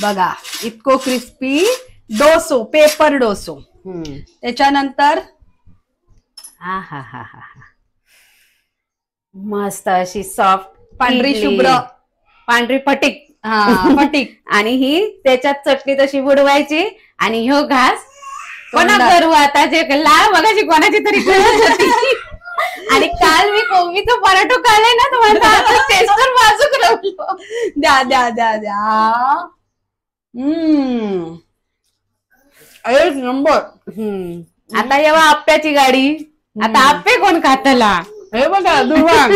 बघा इतको क्रिस्पी डोसो, पेपर डोसो. त्याच्यानंतर हा हा हा हा हा, मस्त अशी सॉफ्ट पांढरी शुभ्र पांढरी फटीक. फटीक. आणि ही त्याच्यात चटणी तशी बुडवायची आणि ह्यो घास कोणा करू आता, जे लाल बघायची कोणाची तरी आणि काल मी कोबीचा पराठो खाल्लाय ना, तुम्हाला टेस्टर बाजूक राहिलो. द्या द्या द्या द्या. एक नंबर. आता येवा आप्याची गाडी. आता आप्पे कोण खातला? हे बघा दुर्वांग.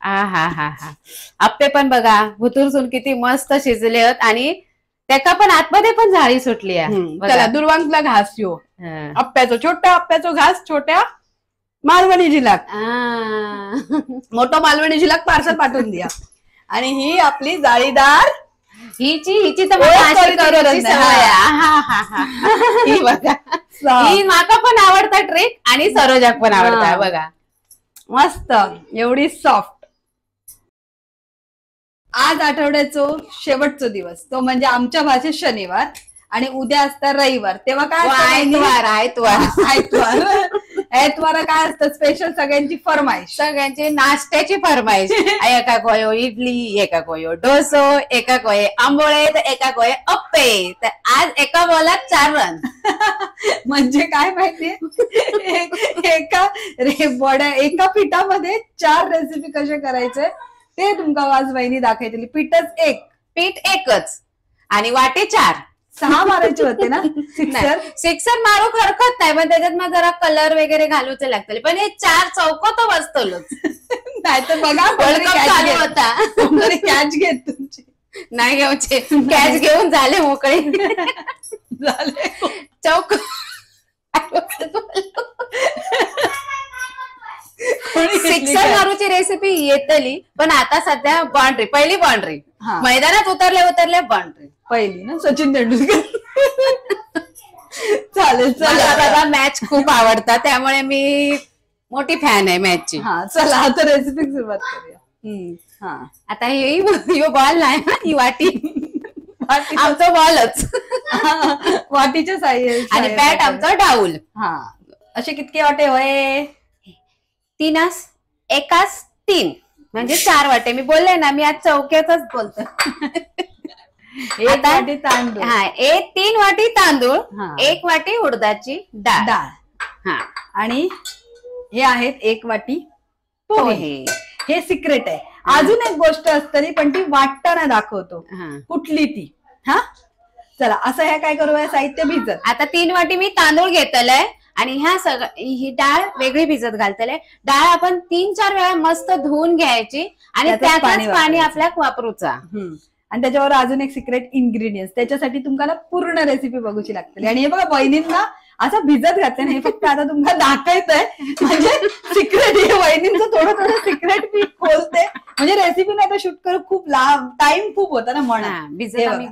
हा हा हा हा, आप्पे पण बघा भुतुरसून किती मस्त शिजले आहेत आणि त्याका पण आतमध्ये पण झाडी सुटली आहे. चला दुर्वांगला घास यो आप्याचो, छोट्या आप्याचो घास, छोट्या मालवणी जिलाक. मोठं मालवणी जिलाक पार्सल पाठवून द्या. आणि ही आपली जाळीदार हिची तर ही बघा, ही माका पण आवडता ट्रेक आणि सरोजाक पण आवडता बघा. मस्त एवढी सॉफ्ट. आज आठवड्याचो शेवटचा दिवस, तो म्हणजे आमच्या भाषेत शनिवार आणि उद्या असता रविवार. तेव्हा काय ऐतवार काय असतं स्पेशल, सगळ्यांची फरमाईश, सगळ्यांची नाश्त्याची फरमाईश. एका कोयो इडली, एका कोयो डोसो, एका कोये आंबोळे, तर एका कोये अप्पे. तर आज एका बोलात 4 रन. म्हणजे काय माहितीये, एका पिठामध्ये 4 रेसिपी कसे करायचे ते तुमका आज वहिनी दाखवली. पीठ एकच आणि वाटे 4. 6 मारायचे होते ना. सिक्सर मारू हरकत नाही, पण त्याच्यात मग जरा कलर वगैरे घालूचे लागतले. पण हे 4 चौकोत बसतलोच. नाहीतर बघा चालू होता कॅच घेत तुमची नाही घेऊचे, कॅच घेऊन झाले मोकळे झाले चौक. सिक्सर मारूची रेसिपी येतली, पण आता सध्या बाउंड्री, पहिली बाउंड्री मैदानात उतरले बाउंड्री पहिली ना, सचिन तेंडुलकर. चालेल चला दादा, मॅच खूप आवडतात त्यामुळे मी मोठी फॅन आहे मॅचची. चला आता रेसिपी सुरुवात करूया. आता ही बॉल नाही, ही वाटी आमचा बॉलच, वाटीच्या साह्य आणि बॅट आमचा डाऊल. असे कितके वाटे होय? 3 एकाच 3 म्हणजे 4 वाटे. मी बोलले ना, मी आज चौक्यातच बोलतो. 1 वाटी तांदूळ, 3 वाटी तांदूळ, 1 वाटी उडदाची डाळ. आणि हे आहेत 1 वाटी पोहे. हे सिक्रेट आहे. अजून एक गोष्ट असतली, पण ती वाटताना दाखवतो कुठली ती. चला असं ह्या काय करूया, साहित्य भिजत. आता 3 वाटी मी तांदूळ घेतलंय आणि ह्या ही डाळ वेगळी भिजत घालतले. डाळ आपण 3-4 वेळा मस्त धुवून घ्यायची आणि त्यातच पाणी आपल्याला वापरूचा. आणि त्याच्यावर अजून एक सिक्रेट इन्ग्रेडियंट, त्याच्यासाठी तुम्हाला पूर्ण रेसिपी बघूची लागते. आणि हे बघा वहिनींना असं भिजत घातलं नाही, फक्त आता तुम्हाला दाखवायचंय. म्हणजे सिक्रेट हे वहिनींचं थोडं सिक्रेट मी खोलते, म्हणजे रेसिपी नाही तर शूट करू खूप लांब टाइम खूप होता ना म्हणा.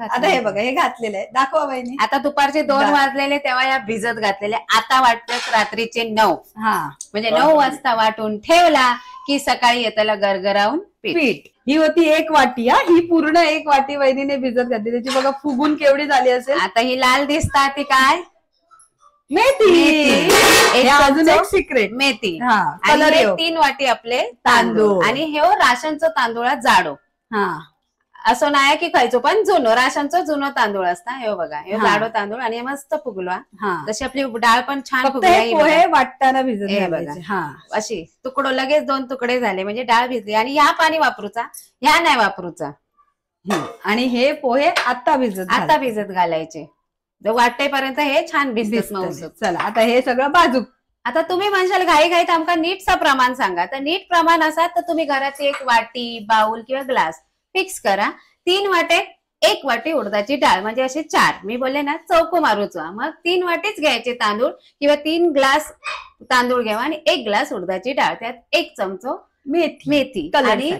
आता हे बघा, हे घातलेलं आहे, दाखवा वहिनी. आता दुपारचे 2 वाजलेले तेव्हा या भिजत घातलेले. आता वाटत रात्रीचे 9, म्हणजे 9 वाजता वाटून ठेवला की सकाळी येताला गरगरावून पीठ. ही होती 1 वाटी. ही पूर्ण 1 वाटी वहिनीने भिजत घातली. त्याची बघा फुगून केवढी झाली असेल. आता ही लाल दिसतात ती काय, मेथी. अजून एक सिक्रेट, मेथी. आणि 3 वाटी आपले तांदूळ. आणि हे राशनचं तांदूळात जाडो. असं नाही की खायचो, पण जुनो राशनचं जुनो तांदूळ असता. हे बघा, हे जाडो तांदूळ आणि मस्त फुगला. तशी आपली डाळ पण छान फुगली. पोहे वाटताना भिजत. हे बघा, अशी तुकडो लगेच 2 तुकडे झाले म्हणजे डाळ भिजली. आणि ह्या पाणी वापरूचा, ह्या नाही वापरूचा. आणि हे पोहे आता भिजत घालायचे वाटेपर्यंत. हे छान भिजत. चला आता हे सगळं बाजूक. आता तुम्ही म्हणशाल घाई घाईत आमका नीटचा प्रमाण सांगा. तर नीट प्रमाण असा तर तुम्ही घरात 1 वाटी, बाउल किंवा ग्लास फिक्स करा. 3 वाटे 1 वाटी उडदाची डाळ, म्हणजे असे 4. मी बोलले ना चौको मारूचा. मग 3 वाटीच घ्यायचे तांदूळ किंवा 3 ग्लास तांदूळ घ्यावा आणि 1 ग्लास उडदाची डाळ. त्यात 1 चमचो मेथी. आणि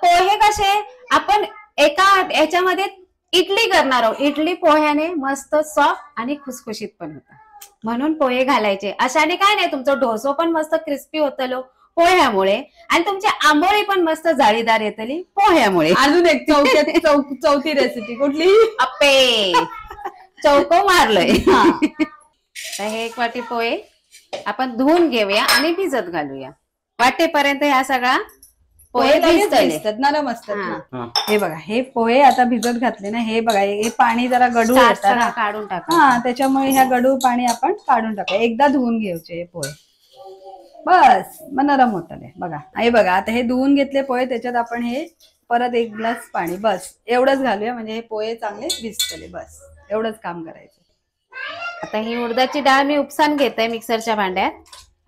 पोहे कसे आपण एका याच्यामध्ये इडली करणार आहोत. इडली पोह्याने मस्त सॉफ्ट आणि खुसखुशीत पण होता, म्हणून पोहे घालायचे. अशाने काय नाही, तुमचं डोसो पण मस्त क्रिस्पी होतलो, पोह्यामुळे, आणि तुमची आंबोळी पण मस्त जाळीदार येतली पोह्यामुळे. अजून एक चौथी रेसिपी कुठली? अप्पे चौको मारलंय. हा. तर हे 1 वाटी पोहे आपण धुवून घेऊया आणि भिजत घालूया. वाटेपर्यंत ह्या सगळा पोहे भिजतात, नरम असतात ना. हे बघा, हे पोहे आता भिजत घातले ना, हे बघा हे पाणी जरा गडू येतात ना, काढून टाका. हा, त्याच्यामुळे ह्या गडू पाणी आपण काढून टाकूया. एकदा धुवून घ्यायचे हे पोहे, बस मग नरम होतात. बघा हे बघा, आता हे धुवून घेतले पोहे, त्याच्यात आपण हे परत 1 ग्लास पाणी, बस एवढंच घालूया, म्हणजे हे पोहे चांगले भिजतले. बस एवढंच काम करायचं. आता ही उडदाची डाळ मी उपसान घेते मिक्सरच्या भांड्यात.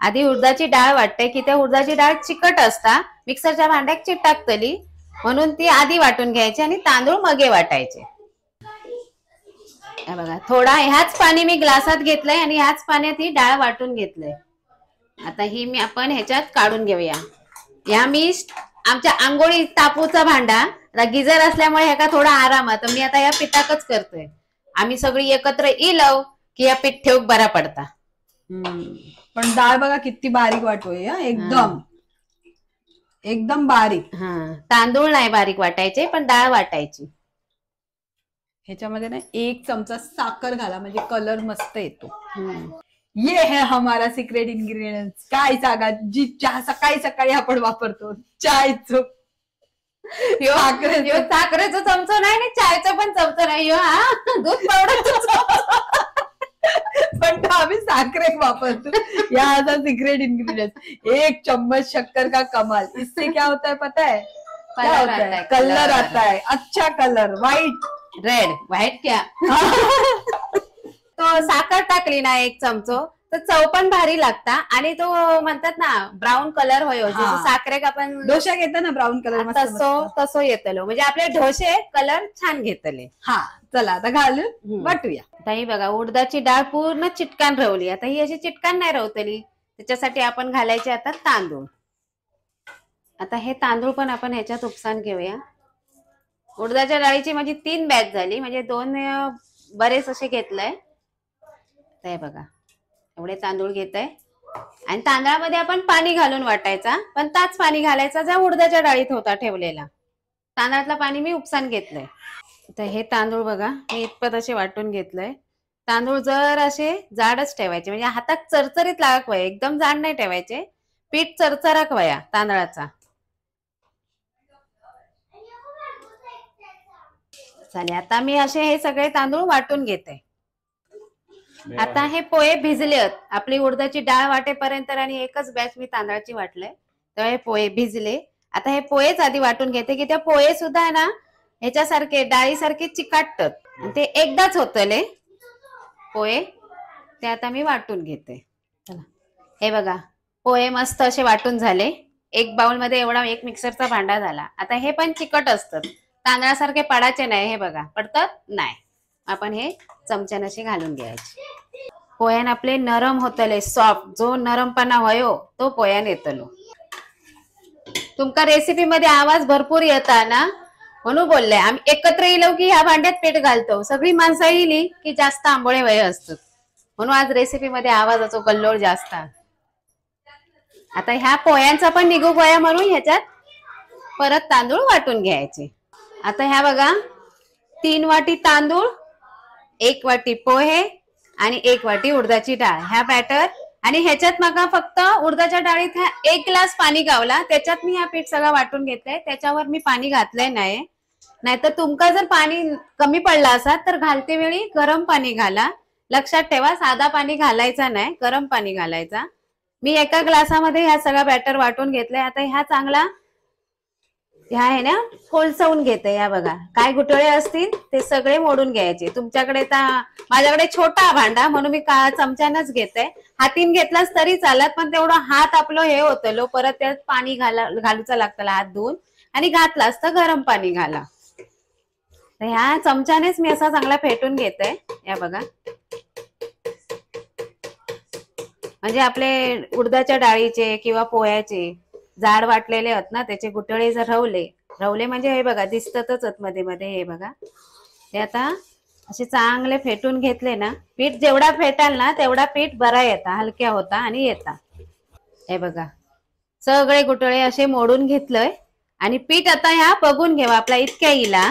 आधी उडदाची डाळ वाटते की त्या उडदाची डाळ चिकट असता, मिक्सरच्या भांड्यात चिटकतली, म्हणून ती आधी वाटून घ्यायची आणि तांदूळ मगे वाटायचे. बघा थोडा ह्याच पाणी मी ग्लासात घेतलंय आणि ह्याच पाण्यात ही डाळ वाटून घेतलंय. आता ही मी आपण ह्याच्यात काढून घेऊया. या मी आमच्या आंघोळी तापूचा भांडा, गिजर असल्यामुळे ह्याका थोडा आराम आहे, तर मी आता या पिठाकच करतोय. आम्ही सगळी एकत्र इलव की या पीठ ठेवूक बरा पडता. पण डाळ बघा किती बारीक वाटोय, एकदम एकदम बारीक. हा, तांदूळ नाही बारीक वाटायचे, पण डाळ वाटायची. ह्याच्यामध्ये ना 1 चमचा साखर घाला, म्हणजे कलर मस्त येतो. ये है हमारा सिक्रेट इंग्रेडियंट्स. काय सांगा, जी चहा सकाळी सकाळी आपण वापरतो, चायचं. साखरेचा चमचो नाही, चायचा पण चमचो नाही, दूध पावडर पण आम्ही साखर वापरतो. या सिक्रेट इंग्रेडिएंट्स. 1 चम्मच शक्कर का कमाल, इससे क्या होता है पता है? क्या होता है? कलर आता है, अच्छा कलर, व्हाइट रेड व्हाइट क्या. तो साखर टाकली ना 1 चमचो, तर चव पण भारी लागता, आणि तो म्हणतात ना ब्राऊन कलर होय, जसं साखरेक आपण डोसा घेतो ना ब्राऊन कलर, तसो येतलो, म्हणजे आपले डोसे कलर छान घेतले. हा, चला आता घालून वाटूया. आता ही बघा उडदाची डाळ पूर्ण चिटकान रवली. आता ही अशी चिटकान नाही रवतली, त्याच्यासाठी आपण घालायचे आता तांदूळ. आता हे तांदूळ पण आपण ह्याच्यात उपसान घेऊया. उडदाच्या डाळीची माझी 3 बॅच झाली, म्हणजे 2 बरेच असे घेतलंय. हे बघा एवढे तांदूळ घेत आहे, आणि तांदळामध्ये आपण पाणी घालून वाटायचा, पण ताच पाणी घालायचा ज्या उडदाच्या डाळीत होता ठेवलेला. तांदळातलं पाणी मी उपसान घेतलंय. तर हे तांदूळ बघा मी इतपत असे वाटून घेतलंय. तांदूळ जर असे जाडच ठेवायचे, म्हणजे हातात चरचरीत लागक वया, एकदम जाड नाही ठेवायचे. पीठ चरचराक वया तांदळाचा. चालेल, आता मी असे हे सगळे तांदूळ वाटून घेते. आता हे पोहे भिजलेत, आपली उडदाची डाळ वाटेपर्यंत, आणि एकच बॅच मी तांदळाची वाटलंय, तर हे पोहे भिजले. आता हे पोहेच आधी वाटून घेते, की त्या पोहे सुद्धा ना ह्याच्यासारखे डाळीसारखे चिकाटतात, ते एकदाच होतले पोहे. ते आता मी वाटून घेते. चला हे बघा पोहे मस्त असे वाटून झाले. 1 बाउल मध्ये एवढा 1 मिक्सरचा भांडा झाला. आता हे पण चिकट असतात, तांदळासारखे पडायचे नाही. हे बघा पडतात नाही, आपण हे चमच्याने असे घालून घ्यायचे. पोह्यान आपले नरम होतले, सॉफ्ट, जो नरमपणा होयो तो पोह्यान येतलो. तुमका रेसिपी मध्ये आवाज भरपूर येता ना, म्हणून बोलले. आम्ही एकत्र येलो की ह्या भांड्यात पीठ घालतो, सगळी माणसं येली की जास्त आंबोळे वय असतात, म्हणून आज रेसिपी मध्ये आवाजाचा कल्लोळ जास्त. आता ह्या पोह्यांचा पण निघू पोया, म्हणून ह्याच्यात परत तांदूळ वाटून घ्यायचे. आता ह्या बघा 3 वाटी तांदूळ, 1 वाटी पोहे आणि 1 वाटी उडदाची डाळ, ह्या बॅटर. आणि ह्याच्यात मग फक्त उडदाच्या डाळीत 1 ग्लास पाणी गावला, त्याच्यात मी हा पीठ सगळं वाटून घेतलंय. त्याच्यावर मी पाणी घातलंय नाही, नाहीतर तुमका जर पाणी कमी पडला असा तर घालते वेळी गरम पाणी घाला. लक्षात ठेवा, साधा पाणी घालायचा नाही, गरम पाणी घालायचा. मी 1 ग्लासामध्ये ह्या सगळा बॅटर वाटून घेतलाय. आता ह्या चांगला ह्या आहे ना कोलसवून घेते. या बघा काय गुटळे असतील ते सगळे मोडून घ्यायचे. तुमच्याकडे माझ्याकडे छोटा भांडा म्हणून मी चमच्यानच घेते. हातीन घेतलास तरी चालत, पण तेवढं हात आपलं हे होतं, परत त्यात पाणी घालूचं लागतं हात धुवून, आणि घातलास तर गरम पाणी घाला. तर ह्या चमच्यानेच मी असा चांगला फेटून घेते. या बघा, म्हणजे आपले उडदाच्या डाळीचे किंवा पोह्याचे जाड वाटलेले आहेत ना, त्याचे गुटळे जर रवले म्हणजे हे बघा दिसतातच मध्ये मध्ये. हे बघा ते आता असे चांगले फेटून घेतले ना, पीठ जेवढा फेटाल ना तेवढा पीठ बरा येता, हलक्या होता आणि येता. हे बघा सगळे गुटळे असे मोडून घेतलंय आणि पीठ आता ह्या बघून घेवा आपला इतक्या इला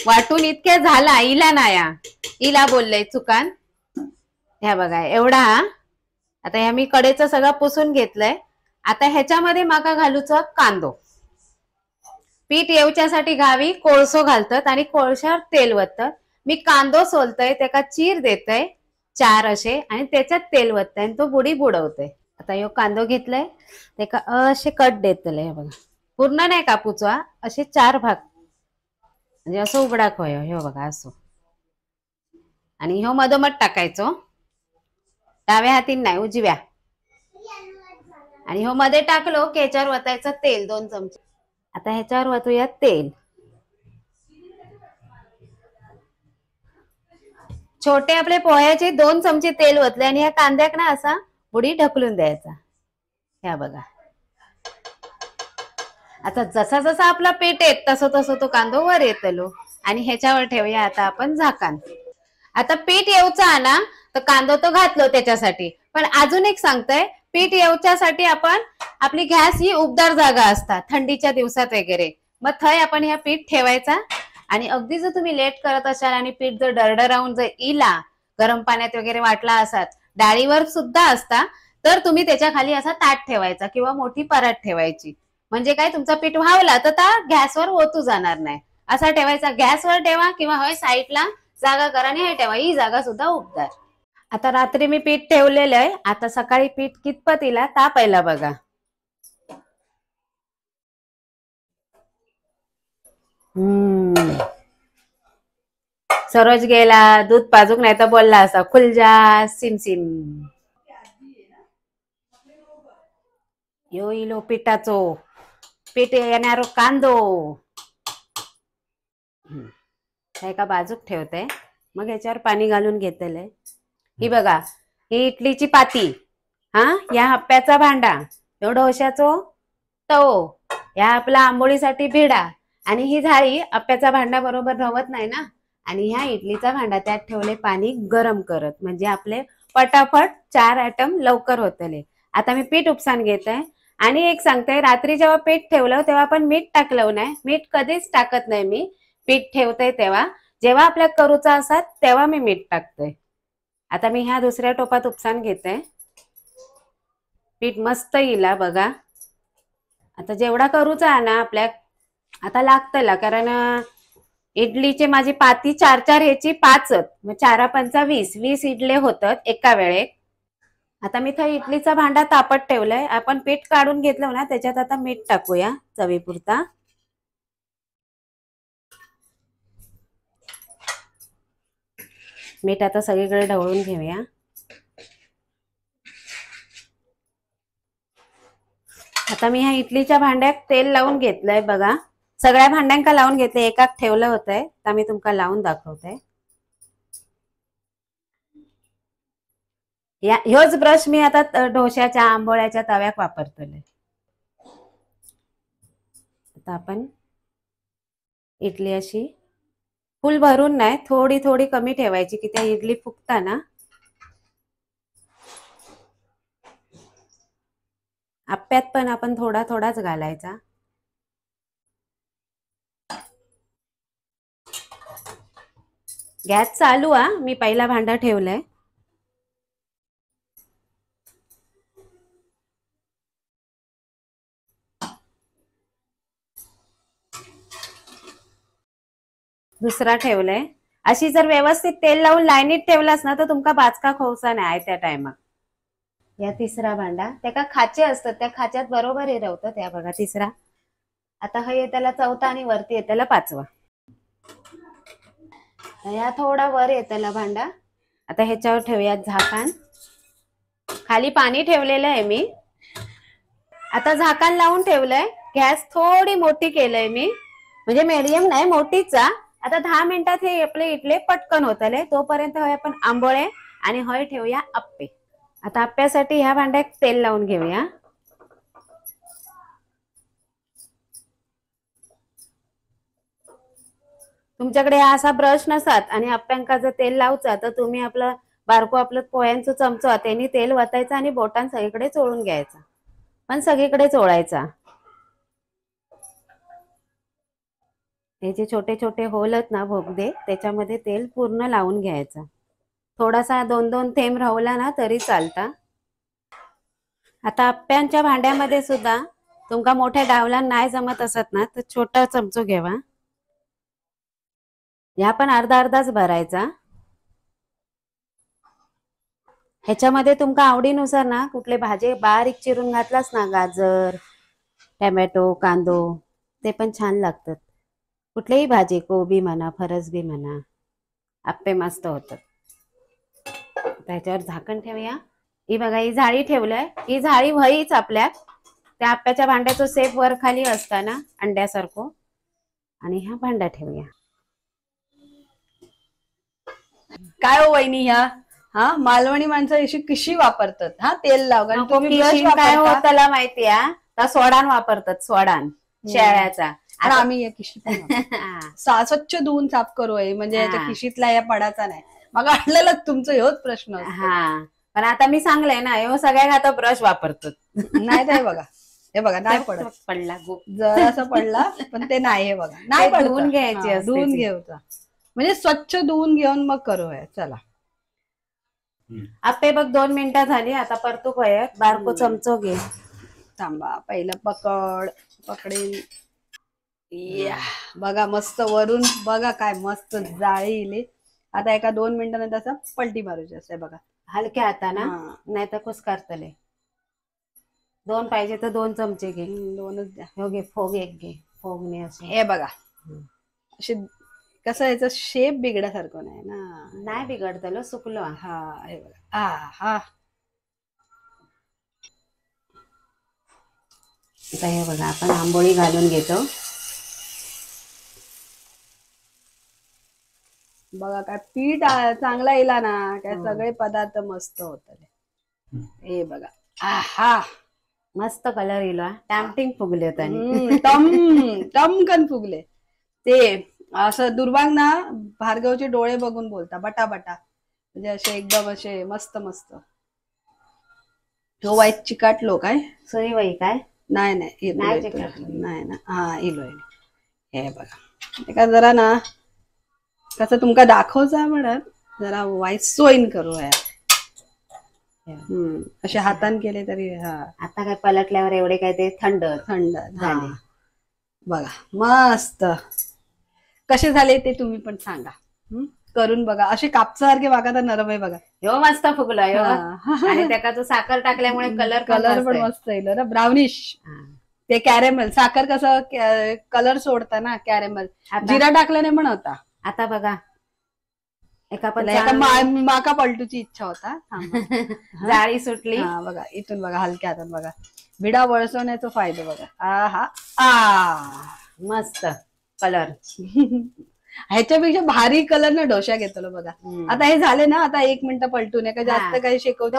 वाटून इतक्या झाला इला नाया इला बोललंय चुकान ह्या बघा एवढा. आता ह्या मी कडेचं सगळं पुसून घेतलंय. आता ह्याच्यामध्ये माका घालूचं कांदो. पीठ येवच्यासाठी गावी कोळसो घालतात आणि कोळशावर तेल वततात. मी कांदो सोलतय त्याका चीर देतय 4 असे आणि त्याच्यात तेल वतय आणि तो बुडी बुडवतय. आता ह्यो कांदो घेतलाय त्याका असे कट देतले बघा. पूर्ण नाही कापूचा असे 4 भाग म्हणजे असं उघडाक होय ह्यो बघा असं. आणि ह्यो मधोमध टाकायचो डाव्या हातीन नाही उजव्या. आणि ह्यो मध्ये टाकलो की ह्याच्यावर वतायचं तेल 2 चमचे. आता ह्याच्यावर वतूया तेल. छोटे आपले पोह्याचे 2 चमचे तेल वतले आणि ह्या कांद्याक ना असा बुडी ढकलून द्यायचा. ह्या बघा. आता जसा जसा आपला पीठ येत तसं तसं तो कांदो वर येतलो आणि ह्याच्यावर ठेवूया आता आपण झाकण. आता पीठ येऊचा ना तर कांदो तो घातलो त्याच्यासाठी. पण अजून एक सांगतोय पीठ येऊच्यासाठी आपण आपली गॅस ही उबदार जागा असतात थंडीच्या दिवसात वगैरे. मग थंय आपण ह्या पीठ ठेवायचा आणि अगदी जर तुम्ही लेट करत असाल आणि पीठ जर डरडरावून जर इला गरम पाण्यात वगैरे वाटला असाल डाळीवर सुद्धा असता तर तुम्ही त्याच्या खाली असा ताट ठेवायचा किंवा मोठी परात ठेवायची. म्हणजे काय तुमचा पीठ व्हावला तर त्या गॅसवर ओतू जाणार नाही. असा ठेवायचा. गॅसवर ठेवा किंवा होय साईडला जागा करा आणि हे ठेवा. ही जागा सुद्धा उबदार. आता रात्री मी पीठ ठेवलेलं आहे. आता सकाळी पीठ कितपत इला ता पहिला बघा. सरोज गेला दूध पाजूक नाही तर बोलला असा खुलजा सिम सिम. यो इलो पिठाचो पीठ येणारो कांदो एका बाजूक ठेवते. मग याच्यावर पाणी घालून घेतलंय. ही बघा ही इडलीची पाती. या हप्प्याचा भांडा. यो डोश्याचो तवो. या आपला आंबोळीसाठी भिडा. आणि ही झाली अप्प्याचा भांडा बरोबर रवत नाही ना. आणि ह्या इडलीचा भांडा त्यात ठेवले पाणी गरम करत म्हणजे आपले पटापट 4 आयटम लवकर होतले. आता मी पीठ उपसान घेत आहे. आणि एक सांगते रात्री जेव्हा पीठ ठेवलं तेव्हा आपण मीठ टाकलं नाही. मीठ कधीच टाकत नाही मी पीठ ठेवते तेव्हा. जेव्हा आपल्या करूचा असतात तेव्हा मी मीठ टाकते. आता मी ह्या दुसऱ्या टोपात उपसान घेते. पीठ मस्त इला बघा. आता जेवढा करूचा आहे ना आपल्या आता लागतला कारण इडलीचे माझी पाती 4 ह्याची 5 मग 4 5 20 इडले होतात एका वेळेत. आता मी तर इडलीचा भांडा तापत ठेवलाय. आपण पीठ काढून घेतलं ना त्याच्यात आता मीठ टाकूया चवीपुरता. मीठ आता सगळीकडे ढवळून घेऊया. आता मी ह्या इडलीच्या भांड्यात तेल लावून घेतलंय बघा. सगळ्या भांड्यांका लावून घेतले. एकाक ठेवलं होतंय तर मी तुमका लावून दाखवते. ह्योच ब्रश मी आता डोश्याच्या आंबोळ्याच्या तव्याक वापरतोय. आता आपण इडली अशी फुल भरून नाही थोडी थोडी कमी ठेवायची की त्या इडली फुगता ना. आप्यात पण आपण थोडा थोडाच घालायचा. गॅस चालू मी पहिला भांडा ठेवलाय. दुसरा ठेवलाय. अशी जर व्यवस्थित तेल लावून लाईनीत ठेवलास ना तर तुमका बाचका खोवसा नाही त्या टायमात. या तिसरा भांडा त्याका खाचे असतात त्या खाच्यात बरोबर हे रवतं त्या बघा तिसरा. आता हा येताला चौथा आणि वरती येताला 5वा. या थोडा वर येताला भांडा. आता ह्याच्यावर ठेवूया झाकण. खाली पाणी ठेवलेलं आहे मी. आता झाकण लावून ठेवलंय. गॅस थोडी मोठी केलंय मी म्हणजे मीडियम नाही मोठीच. आता 10 मिनिटात हे आपले इडले पटकन होतले. तोपर्यंत होय आपण आंबोळे आणि होय ठेवूया अप्पे. आता अप्प्यासाठी ह्या भांड्यात तेल लावून घेऊया. तुमच्याकडे असा ब्रश नसत आणि अप्प्यांका जर तेल लावचा तर तुम्ही आपलं बारको आपलं पोह्यांचं चमचा त्यांनी तेल वतायचं आणि बोटान सगळीकडे चोळून घ्यायचा. पण सगळीकडे चोळायचा. हे जे छोटे छोटे होल आहेत ना भोगदे, त्याच्यामध्ये तेल पूर्ण लावून घ्यायचं. थोडासा 2-2 थेंब राहला ना तरी चालता. आता आप्यांच्या भांड्यामध्ये सुद्धा तुमका मोठ्या डावलान नाही जमत असत ना तर छोटा चमचो घ्यावा. ह्या पण अर्धा अर्धाच भरायचा. ह्याच्यामध्ये तुमका आवडीनुसार ना कुठले भाजी बारीक चिरून घातलास ना, गाजर, टोमॅटो, कांदो, ते पण छान लागतात. कुठलीही भाजी, कोबी म्हणा, फरसबी म्हणा, आप्पे मस्त होतात. त्याच्यावर झाकण ठेवूया. ही बघा, ही जाळी ठेवलंय. ही जाळी व्हायच आपल्या त्या आप्याच्या भांड्याचं सेप वर खाली असता ना अंड्यासारखं. आणि ह्या भांडा ठेवूया. काय हो वहिनी, ह्या मालवणी माणसं अशी कशी वापरतात हा तेल लाव. कारण तुम्ही ब्रश काय वापरता. होत त्याला माहिती आहे, तर सोडान वापरतात, सोडान शेळ्याचा. आणि आम्ही किशी स्वच्छ धुवून साफ करू म्हणजे याच्या किशीतला या पडाचा नाही. मग वाटलेलं तुमचं हेच प्रश्न. हा, पण आता मी सांगलंय ना, हे सगळ्या आता ब्रश वापरतात. नाही तर हे बघा नाही पडत. पडला जरासा पडला पण ते नाही. हे बघा नाही पडत. धुवून घ्यायची, धुवून घ्यायचा म्हणजे स्वच्छ धुवून घेऊन मग करूया. चला आप्पे बघ 2 मिनिटं झाली. आता परतू काय बारको चमचो घे. थांबा, पहिलं पकडेल. या बघा मस्त वरून बघा काय मस्त जाळी इली. आता एका 2 मिनिटांनी तसं पलटी मारूची असते बघा, हलक्या हाताना, नाही तर कुस करतले. 2 पाहिजे तर 2 चमचे घे. 2च द्या. हो घे, फोग एक घे, फोगने असं. हे बघा असे कसं याचा शेप बिघड्यासारखं नाही ना. नाही बिघडतलं, सुकलो. हा हे बघा. हा आता हे बघा, आपण आंबोळी घालून घेतो. बघा काय पीठ चांगला येला ना, काय सगळे पदार्थ मस्त होतले. हे बघा, आहा मस्त कलर येलो. टॅम्पटिंग फुगले टमकन फुगले. ते असं दुर्वांग ना भार्गवचे डोळे बघून बोलता, बटा बटा, म्हणजे असे एकदम असे मस्त मस्त. तो वाईट चिकाटलो काय सोई बाई काय नाही नाही ना. हा इलो. हे बघा एका जरा ना कसं तुमका दाखवचा म्हणत जरा वाईस सोईन करू. असे हातान केले तरी. आता काय पलटल्यावर एवढे काय ते थंड झाले. बघा मस्त कसे झाले ते तुम्ही पण सांगा. करून बघा. असे कापसासारखे वागा तर नरम आहे बघा. हो मस्त फुगला. आणि त्याचा तो साखर टाकल्यामुळे कलर पण मस्त येईल ना, ब्राउनिश. ते कॅरेमल साखर कसं कलर सोडता ना कॅरेमल. जिरा टाकल्याने पण होता. आता बघा एका माका पलटूची इच्छा होता. जाळी सुटली. बघा इथून बघा, हलक्या हातात बघा, बिडा वळसवण्याचा फायदा बघा. मस्त कलर. ह्याच्यापेक्षा भारी कलर ना डोशा घेतलो बघा. आता हे झाले ना, आता 1 मिनिट पलटून का जास्त काही शेकवची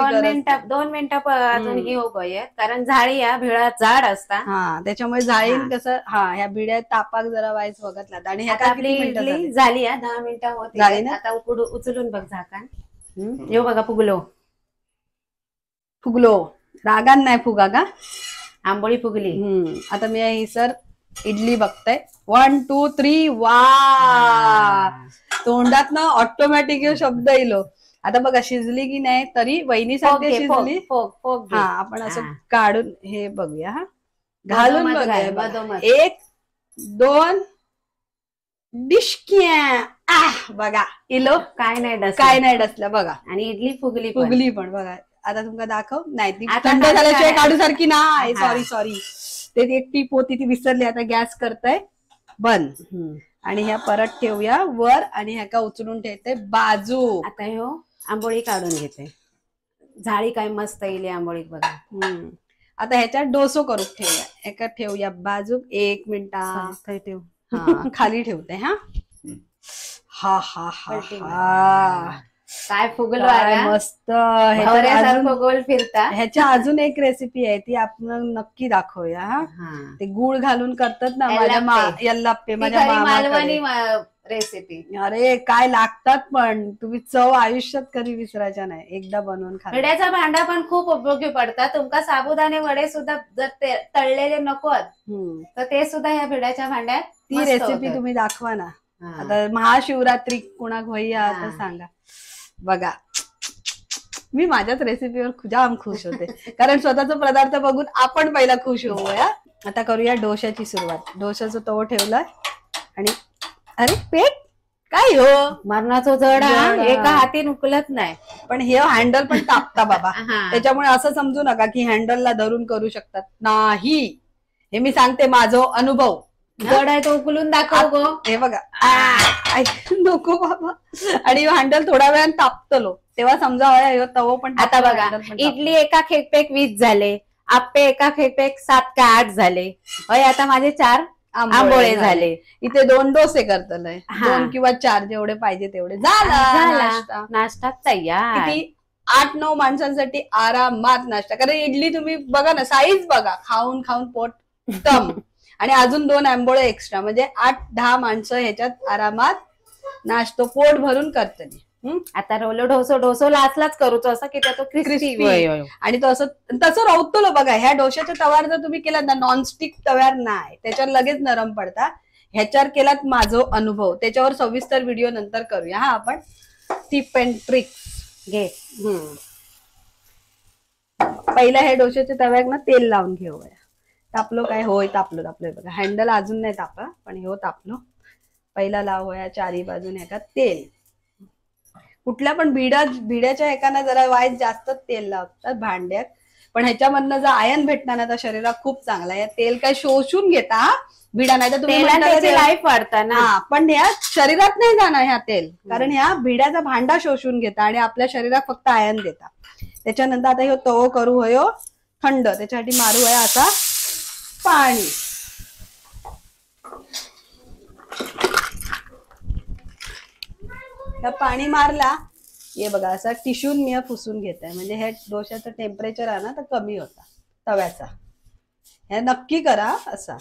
2 मिनिटं अजून ही होय, कारण जाळी या भिळा जाड असता. त्याच्यामुळे जाळी कसं ह्या भिड्या तापाक जरा वाईस बघतला. आणि आपली इडली झाली 10 मिनिटं होत झाली ना. आता उचलून बघ झाकण. येऊ बघा, फुगलो रागान नाही फुगा का, आंबोळी फुगली. आता मी ही सर इडली बघताय. 1 2 3 वा, तोंडात ना ऑटोमॅटिक शब्द येलो. आता बघा शिजली की नाही तरी वहिनीसाठी शिजली. आपण असं काढून हे बघूया, घालून बघूया. 1 2 डिशक्या बघा इलो. काय नाही डसलं बघा. आणि इडली फुगली पण बघा. आता तुमका दाखव. नाही ती थंड झाल्याशिवाय काढू सारखी नाही. सॉरी ते एक टीप होती ती विसरली. आता गॅस करताय बंद. आणि ह्या परत ठेवूया वर. आणि ह्या का उचलून ठेवते बाजू. आता ह्यो आंबोळी काढून घेते. झाळी काय मस्त येईल आंबोळी बघा. आता ह्याच्यात डोसो करून ठेवूया. एका ठेवूया बाजू. 1 मिनिट ठेव. खाली ठेवते. हा काय फुगलो मस्त. गोल फिरता. ह्याच्या अजून एक रेसिपी आहे ती आपण नक्की दाखवूया. ते गुळ घालून करतात ना माझ्या यल्लाप्पे. माझ्या मालवणी रेसिपी. अरे काय लागतात, पण तुम्ही चव आयुष्यात कधी विसरायच्या नाही, एकदा बनवून खा. भिड्याचा भांडा पण खूप उपयोगी पडतात. तुमका साबुदाणे वडे सुद्धा जर तळलेले नकोत तर ते सुद्धा ह्या भिड्याच्या भांड्यात ती रेसिपी तुम्ही दाखवा ना. आता महाशिवरात्री कुणाक होईया तर सांगा. बघा मी माझ्याच रेसिपीवर जाम खुश होते, कारण स्वतःचा पदार्थ बघून आपण पहिला खुश होऊया. आता करूया डोश्याची सुरुवात. डोश्याचा तवो ठेवलाय आणि अरे पेट काय हो मरणाचं जड एका हाती उकलत नाही, पण हे हँडल पण तापता बाबा. त्याच्यामुळे असं समजू नका की हँडलला धरून करू शकतात, नाही. हे मी सांगते माझा अनुभव. जड आहे तो उकलून दाखव गो. हे बघा नको बाबा. आणि हँडल थोड्या वेळाने तापतलो तेव्हा समजा तवो पण. आता बघा इडली एका खेपेक 20 झाले, आप्पे एका खेपेक 7 का 8 झाले. आता माझे 4 आंबोळे झाले. इथे 2 डोसे करतलंय, 2 किंवा 4 जेवढे पाहिजे तेवढे. झाला नाश्ता तयार. किती 8-9 माणसांसाठी आरामात नाश्ता. कारण इडली तुम्ही बघा ना, साईज बघा, खाऊन खाऊन पोट कम. आणि अजून 2 आंबोळे एक्स्ट्रा, म्हणजे 8-10 माणसं ह्याच्यात आरामात नाश्तो पोट भरून करतली. आता रोलो ढोसो लाचलाच करूचो असं की तो क्रिस्पी आणि तो असं तसं राहतो बघा. ह्या डोश्याच्या तव्यावर जर तुम्ही केलात ना, नॉनस्टिक तव्यावर नाही, त्याच्यावर लगेच नरम पडता. ह्याच्यावर केलात माझा अनुभव, त्याच्यावर सविस्तर व्हिडिओ नंतर करूया हा आपण. टिप अँड ट्रिक्स घे. पहिला हे डोश्याच्या तव्यावर ना तेल लावून घेऊया. तापलो काय? होय तापलो बघा. हँडल अजून नाही तापला पण हो तापलो. पहिला लावूया चारी बाजून एका तेल. कुठल्या पण भिड्याच्या एकाना जरा वाईट जास्त तेल लावतात भांड्यात, पण ह्याच्यामधनं जर आयन भेटणार ना तर शरीरात खूप चांगला आहे. तेल काय शोषून घेता भिडा, नाही तर तुम्ही लाईफ वाढता ना, पण ह्या शरीरात नाही जाणार ह्या तेल, कारण ह्या भिड्याचा भांडा शोषून घेता आणि आपल्या शरीरात फक्त आयन देता. त्याच्यानंतर आता हे तवो करू होयो थंड, त्याच्यासाठी मारू आहे आता पाणी. पाणी मारला हे बघा, असा टिश्यून मी पुसून घेत आहे, म्हणजे हे डोश्याचं टेम्परेचर आहे ना तर कमी होता तव्याचा. हे नक्की करा असा,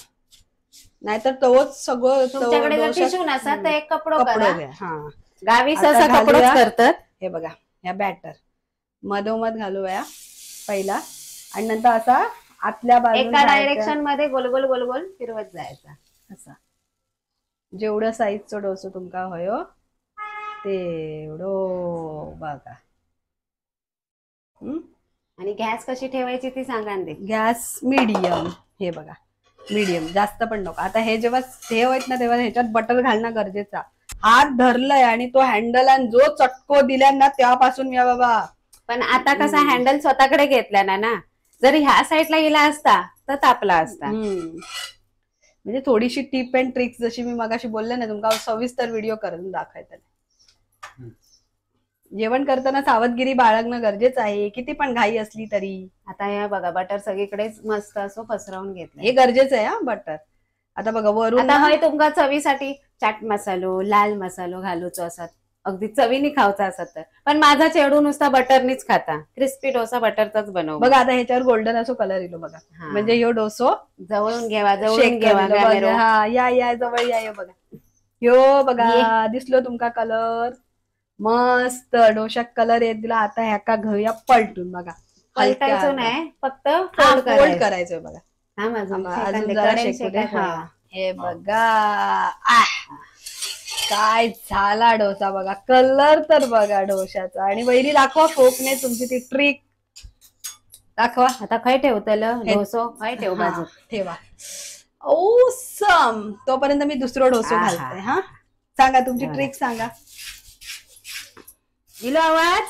नाहीतर तवच सगळं. तुमच्याकडे टिश्यू नसतात तर एक कपडो करा. हा गावी सहसा कपडोच करतात. हे बघा ह्या बॅटर मधोमध घालूया पहिला, आणि नंतर असा आतल्या बाजूला एका डायरेक्शन मध्ये गोल गोल गोल गोल फिरवत जायचा. असा जेवढं साईजचा डोसो तुमका होयो तेवढं बघा. आणि गॅस कशी ठेवायची ती सांगा दे. Gas medium. हे बघा मीडियम, जास्त पण नको. आता हे जेव्हा हे होत ना तेव्हा ह्याच्यात बटर घालणं गरजेचा. हात धरलाय आणि तो हँडल आणि जो चटको दिला ना तेव्हापासून या बाबा. पण आता कसा हँडल स्वतःकडे घेतला ना, जर ह्या साईडला गेला असता तर तापला असता. म्हणजे थोडीशी टिप अँड ट्रिक्स जशी मी मगाशी बोलले ना तुमका सविस्तर व्हिडिओ करून दाखवायचा. जेवण करताना सावधगिरी बाळगणं गरजेचं आहे, किती पण घाई असली तरी. आता या बघा बटर सगळीकडेच मस्त असं पसरवून घेतलं, हे गरजेचं आहे हा बटर. आता बघा वरून आता होय तुमका चवीसाठी चाट मसालो लाल मसालो घालूचो असत, अगदी चवीने खावचा असत तर. पण माझा चेडू नुसता बटरनीच खाता, क्रिस्पी डोसा बटरचाच बनव. बघा आता ह्याच्यावर गोल्डन असो कलर येलो बघा, म्हणजे ह्यो डोसो जवळून घेवा जवळून घेवा. हा या जवळ या बघा. ह्यो बघा दिसलो तुमका कलर मस्त डोशात कलर येत दिला. आता ह्याका घेऊया पलटून बघा. पलटायचं नाही, फक्त फोल्ड करायचंय बघा. अजून जरा शेकू दे. हे बघा काय झाला डोसा बघा, कलर तर बघा डोशाचा. आणि वैरी दाखवा फोकने तुमची ती ट्रिक दाखवा. आता काय ठेवतलं डोसो, काय ठेव बाजू ठेवा. ओसम. तोपर्यंत मी दुसरा डोसो घालते. हा सांगा तुमची ट्रिक सांगा. इलो आवाज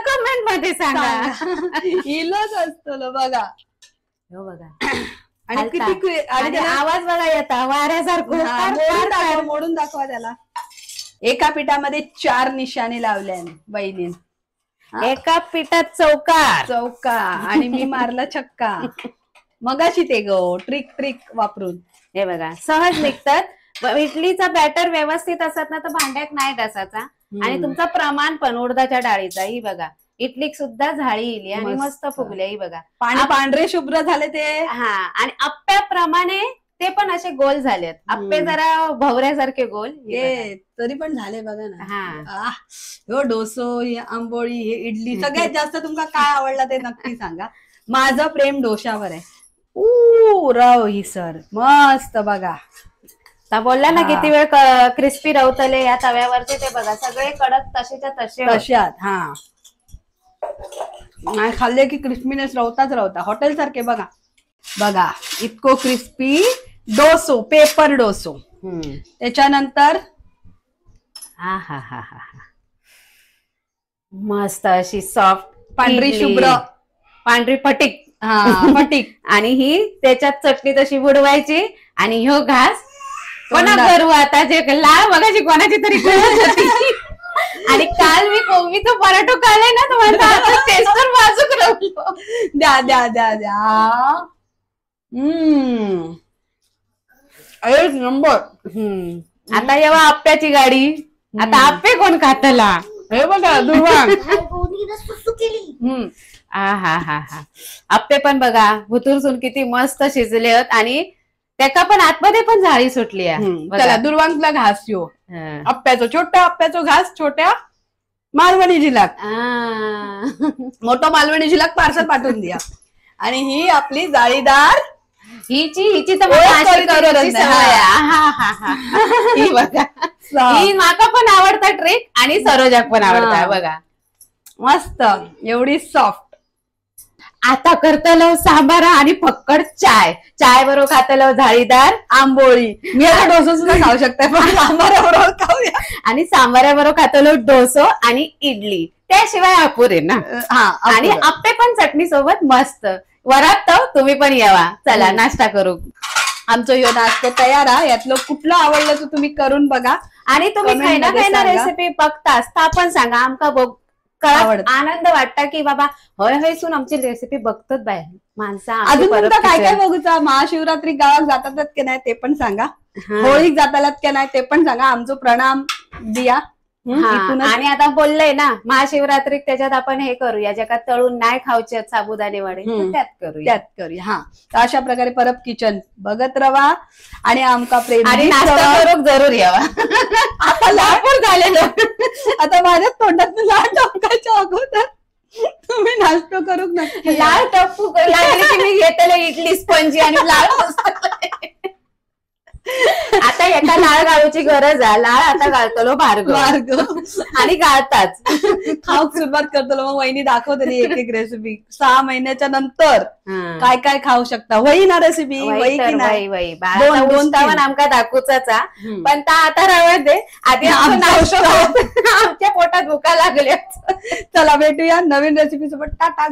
कमेंट मध्ये सांगा. इलोच असतो बघा. हो बघा. आणि किती आणि आवाज बघा येता वाऱ्यासारखं. मोडून दाखवा त्याला. एका पिठामध्ये 4 निशाणे लावल्या बहिणीन. एका पिठात चौका आणि मी मारला छक्का. मगाशी ते गो ट्रिक वापरून. हे बघा सहज निघतात. इडलीचा बॅटर व्यवस्थित असत ना तर भांड्यात नाही डसाचा. आणि तुमचं प्रमाण पण उडदाच्या डाळीचा. ही बघा इडलीक सुद्धा झाळी इली आणि मस्त फुगली. ही बघा पाणी पांढरे शुभ्र झाले ते. हा आणि आप्याप्रमाणे ते पण असे गोल झालेत. आप्पे जरा भवऱ्यासारखे गोल. हे तरी पण झाले बघा ना. हा हो डोसो, हे आंबोळी, हे इडली, सगळ्यात जास्त तुमका काय आवडलं ते नक्की सांगा. माझं प्रेम डोशावर आहे. रव ही सर मस्त बघा. बोलला ना किती वेळ क्रिस्पी रवतले या तव्यावरचे, ते बघा सगळे कडक तसेच्या तसे. तशात हा नाही खाल्ले की क्रिस्पीनेस रवता हॉटेल सारखे. बघा बघा इतको क्रिस्पी डोसो, पेपर डोसो. त्याच्यानंतर हा हा हा हा मस्त अशी सॉफ्ट पांढरी शुभ्र पांढरी फटीक. फटीक. आणि ही त्याच्यात चटणी तशी बुडवायची आणि ह्यो घास कोणा करू आता, जे लाळ बघायची कोणाची तरी होती. आणि काल मी कोबीचा पराठो खाल्लाय ना, तुम्हाला टेस्टर बाजूक राहिलो. द्या द्या द्या द्या. एक नंबर. आता येवा आप्प्याची गाडी. आता आप्पे कोण खातला, हे बघा दुर्वांग. हा हा हा हा आप्पे पण बघा भुतुरसून किती मस्त शिजले आहेत आणि त्याका पण आतमध्ये पण जाळी सुटली आहे. चला दुर्वांगला घास यो आप्प्याचो, छोट्या आप्प्याचो घास, छोट्या मालवणी जिलाक, मोठं मालवणी जिलाक पार्सल पाठवून द्या. आणि ही आपली जाळीदार हिची तर ही बघा, ही माका पण आवडता ट्रिक आणि सरोजाक पण आवडता बघा. मस्त एवढी सॉफ्ट. आता करतलो सांबार आणि फक्कड चाय बरोबर खातलो जाळीदार आंबोळी. मी आता डोसा सुद्धा खाऊ शकते, पण सांबाराबरोबर खाऊया. आणि सांबाराबरोबर खातलो डोसो आणि इडली, त्याशिवाय अपुरे ना. आणि आप्पे पण चटणी सोबत मस्त. वरात तर तुम्ही पण यावा. चला नाश्ता करू. आमचं यो नाश्ता तयार आहे. यातलं कुठलं आवडलं तर तुम्ही करून बघा. आणि तुम्ही खायना रेसिपी बघतास तर आपण सांगा, आमका बघ आनंद वाटता की बाबा होय होय सून आमची रेसिपी बघतात बाय माणसं. अजून काय काय बघूचा. महाशिवरात्री गावात जातात की नाही ते पण सांगा. होळीक जातालात की नाही ते पण सांगा. आमचं प्रणाम दिया. आणि आता बोललंय ना महाशिवरात्रीत, त्याच्यात आपण हे करूया ज्याच्यात तळून नाही खाऊचे साबुदाणे वडे, त्यात करूया. हा अशा प्रकारे परब किचन बघत रवा आणि आमका प्रेम आणि नाश्ता करून जरूर यावा. आता लापूर झालेलं. आता माझ्याच तोंडात लाळ टपकायच्या अगोदर तुम्ही नाश्ता करूक नक्की. लाळ टपू लागली की मी घेतले इडली स्पंजी आणि लाळ. आता एका लाळ गाळूची गरज आहे. लाळ आता गाळतलो भार्गव आणि गाळताच खाऊक सुरुवात करतो. मग वहिनी दाखवते एक एक रेसिपी. 6 महिन्याच्या नंतर काय काय खाऊ शकता. वही ना रेसिपी वही की नाही दोन तावन आमका दाखवूचाच. पण ता आता राहू दे. आधी आमच्या पोटात भुका लागल्या. चला भेटूया नवीन रेसिपी सोबत. टाटा.